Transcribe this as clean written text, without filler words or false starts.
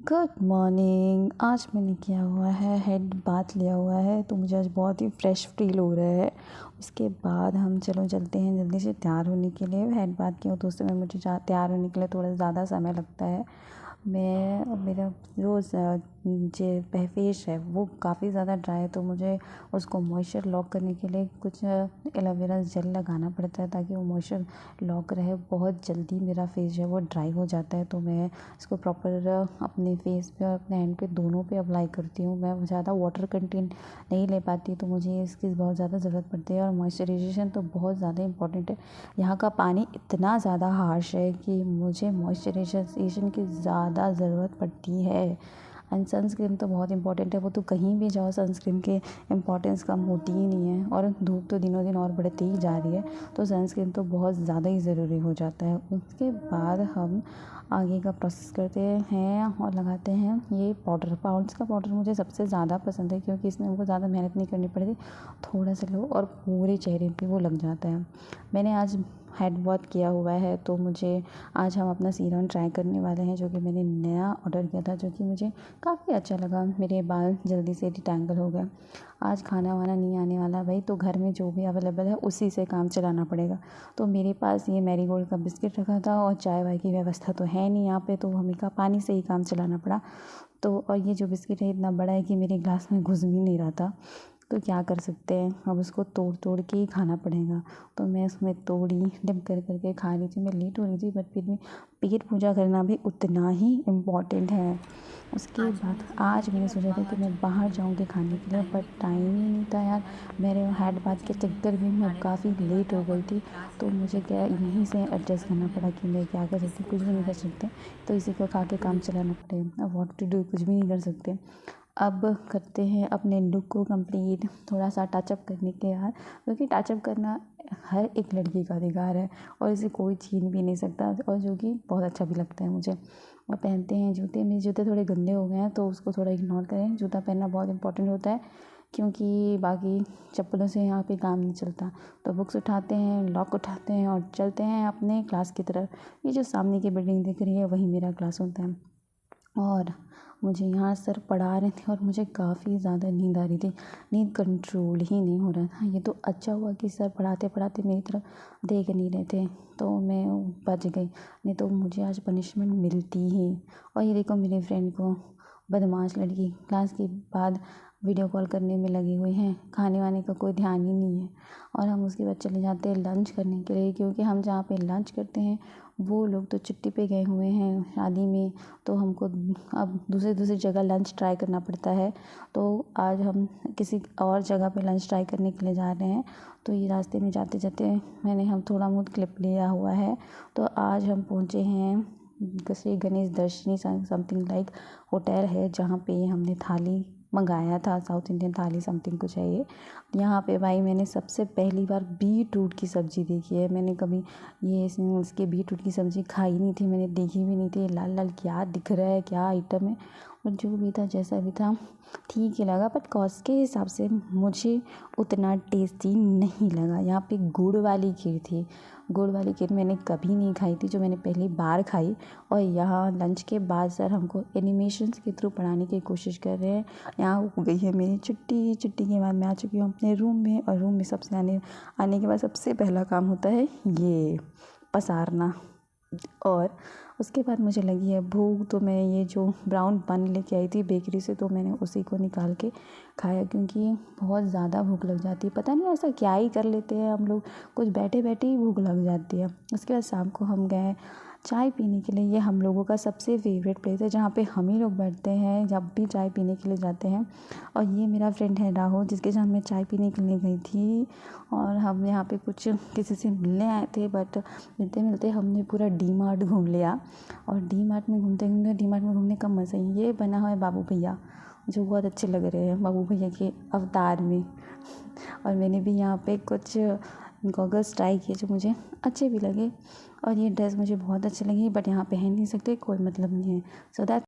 Good morning. आज मैंने किया हुआ है हेड बाथ लिया हुआ है, तो मुझे आज बहुत ही फ्रेश फील हो रहा है। उसके बाद हम चलते हैं जल्दी से तैयार होने के लिए। हेड बाथ किया तो उस समय मुझे तैयार होने के लिए थोड़ा ज़्यादा समय लगता है। मेरा जो फेस है वो काफ़ी ज़्यादा ड्राई है, तो मुझे उसको मॉइस्चर लॉक करने के लिए कुछ एलोवेरा जेल लगाना पड़ता है ताकि वो मॉइस्चर लॉक रहे। बहुत जल्दी मेरा फेस जो है वो ड्राई हो जाता है, तो मैं इसको प्रॉपर अपने फेस पे और अपने हैंड पे दोनों पे अप्लाई करती हूँ। मैं ज़्यादा वाटर कंटेंट नहीं ले पाती, तो मुझे इसकी बहुत ज़्यादा ज़रूरत पड़ती है। और मॉइस्चराइजेशन तो बहुत ज़्यादा इंपॉर्टेंट है। यहाँ का पानी इतना ज़्यादा हार्श है कि मुझे मॉइस्चराइजेशन की ज़्यादा ज़रूरत पड़ती है। एंड सनस्क्रीन तो बहुत इंपॉर्टेंट है, वो तो कहीं भी जाओ सनस्क्रीन की इम्पोर्टेंस कम होती ही नहीं है। और धूप तो दिनों दिन और बढ़ती ही जा रही है, तो सनस्क्रीन तो बहुत ज़्यादा ही ज़रूरी हो जाता है। उसके बाद हम आगे का प्रोसेस करते हैं और लगाते हैं ये पाउडर। पाउंड्स का पाउडर मुझे सबसे ज़्यादा पसंद है, क्योंकि इसमें हमको ज़्यादा मेहनत नहीं करनी पड़ती। थोड़ा सा लो और पूरे चेहरे पे वो लग जाता है। मैंने आज हेड बाथ किया हुआ है, तो मुझे आज हम अपना सीरम ट्राई करने वाले हैं, जो कि मैंने नया ऑर्डर किया था, जो कि मुझे काफ़ी अच्छा लगा। मेरे बाल जल्दी से डिटैंगल हो गए। आज खाना वाना नहीं आने वाला भाई, तो घर में जो भी अवेलेबल है उसी से काम चलाना पड़ेगा। तो मेरे पास ये मैरीगोल्ड का बिस्किट रखा था, और चाय वाय की व्यवस्था तो है नहीं यहाँ पे, तो हमें का पानी से ही काम चलाना पड़ा। तो और ये जो बिस्किट है इतना बड़ा है कि मेरे ग्लास में घुस भी नहीं रहा था, तो क्या कर सकते हैं, अब उसको तोड़ तोड़ के ही खाना पड़ेगा। तो मैं उसमें तोड़ी डिप कर करके खा रही थी। मैं लेट हो रही थी, बट फिर भी पेट पूजा करना भी उतना ही इम्पॉर्टेंट है। उसके बाद आज मैंने सोचा था कि मैं बाहर जाऊंगी खाने के लिए, बट टाइम ही नहीं था यार। मेरे हेड बाथ के चक्कर में मैं काफ़ी लेट हो गई थी, तो मुझे क्या यहीं से एडजस्ट करना पड़ा कि मैं क्या कर सकती, कुछ भी नहीं कर सकते, तो इसी को खा के काम चलाना पड़ेगा। अब व्हाट टू डू, कुछ भी नहीं कर सकते। अब करते हैं अपने लुक को कंप्लीट, थोड़ा सा टचअप करने के बाद, क्योंकि टचअप करना हर एक लड़की का अधिकार है और इसे कोई छीन भी नहीं सकता, और जो कि बहुत अच्छा भी लगता है मुझे। और पहनते हैं जूते। मेरे जूते थोड़े गंदे हो गए हैं, तो उसको थोड़ा इग्नोर करें। जूता पहनना बहुत इंपॉर्टेंट होता है, क्योंकि बाकी चप्पलों से यहाँ पे काम नहीं चलता। तो बुक्स उठाते हैं, लॉक उठाते हैं और चलते हैं अपने क्लास की तरफ। ये जो सामने की बिल्डिंग दिख रही है वही मेरा क्लास होता है। और मुझे यहाँ सर पढ़ा रहे थे और मुझे काफ़ी ज़्यादा नींद आ रही थी। नींद कंट्रोल ही नहीं हो रहा था। ये तो अच्छा हुआ कि सर पढ़ाते पढ़ाते मेरी तरफ देख नहीं रहे थे, तो मैं बच गई, नहीं तो मुझे आज पनिशमेंट मिलती ही। और ये देखो मेरी फ्रेंड को, बदमाश लड़की, क्लास के बाद वीडियो कॉल करने में लगी हुई हैं। खाने वाने का कोई ध्यान ही नहीं है। और हम उसके बाद चले जाते हैं लंच करने के लिए, क्योंकि हम जहाँ पे लंच करते हैं वो लोग तो छुट्टी पे गए हुए हैं शादी में, तो हमको अब दूसरी जगह लंच ट्राई करना पड़ता है। तो आज हम किसी और जगह पे लंच ट्राई करने के लिए जा रहे हैं। तो ये रास्ते में जाते जाते हम थोड़ा बहुत क्लिप लिया हुआ है। तो आज हम पहुँचे हैं श्री गणेश दर्शनी समथिंग लाइक होटल है, जहाँ पे हमने थाली मंगाया था, साउथ इंडियन थाली समथिंग कुछ है ये। यहाँ पे भाई मैंने सबसे पहली बार बीट रूट की सब्ज़ी देखी है। मैंने कभी ये इसके बीट रूट की सब्ज़ी खाई नहीं थी, मैंने देखी भी नहीं थी। लाल लाल क्या दिख रहा है, क्या आइटम है, और जो भी था जैसा भी था ठीक ही लगा, बट कॉस्ट के हिसाब से मुझे उतना टेस्टी नहीं लगा। यहाँ पे गुड़ वाली खीर थी। गुड़ वाली खीर मैंने कभी नहीं खाई थी, जो मैंने पहली बार खाई। और यहाँ लंच के बाद सर हमको एनिमेशंस के थ्रू पढ़ाने की कोशिश कर रहे हैं। यहाँ हो गई है मेरी छुट्टी। छुट्टी के बाद मैं आ चुकी हूँ अपने रूम में, और रूम में सबसे आने के बाद सबसे पहला काम होता है ये पसारना। और उसके बाद मुझे लगी है भूख, तो मैं ये जो ब्राउन बन लेके आई थी बेकरी से, तो मैंने उसी को निकाल के खाया, क्योंकि बहुत ज़्यादा भूख लग जाती है। पता नहीं ऐसा क्या ही कर लेते हैं हम लोग, कुछ बैठे बैठे ही भूख लग जाती है। उसके बाद शाम को हम गए चाय पीने के लिए। ये हम लोगों का सबसे फेवरेट प्लेस है, जहाँ पे हम ही लोग बैठते हैं जब भी चाय पीने के लिए जाते हैं। और ये मेरा फ्रेंड है राहुल, जिसके साथ मैं चाय पीने के लिए गई थी। और हम यहाँ पे कुछ किसी से मिलने आए थे, बट मिलते मिलते हमने पूरा डी मार्ट घूम लिया। और डी मार्ट में घूमने का मज़ा ही ये बना हुआ है बाबू भैया, जो बहुत अच्छे लग रहे हैं बाबू भैया के अवतार में। और मैंने भी यहाँ पे कुछ गॉगल्स ट्राई किए जो मुझे अच्छे भी लगे। और ये ड्रेस मुझे बहुत अच्छी लगी, बट यहाँ पहन नहीं सकते, कोई मतलब नहीं है। So that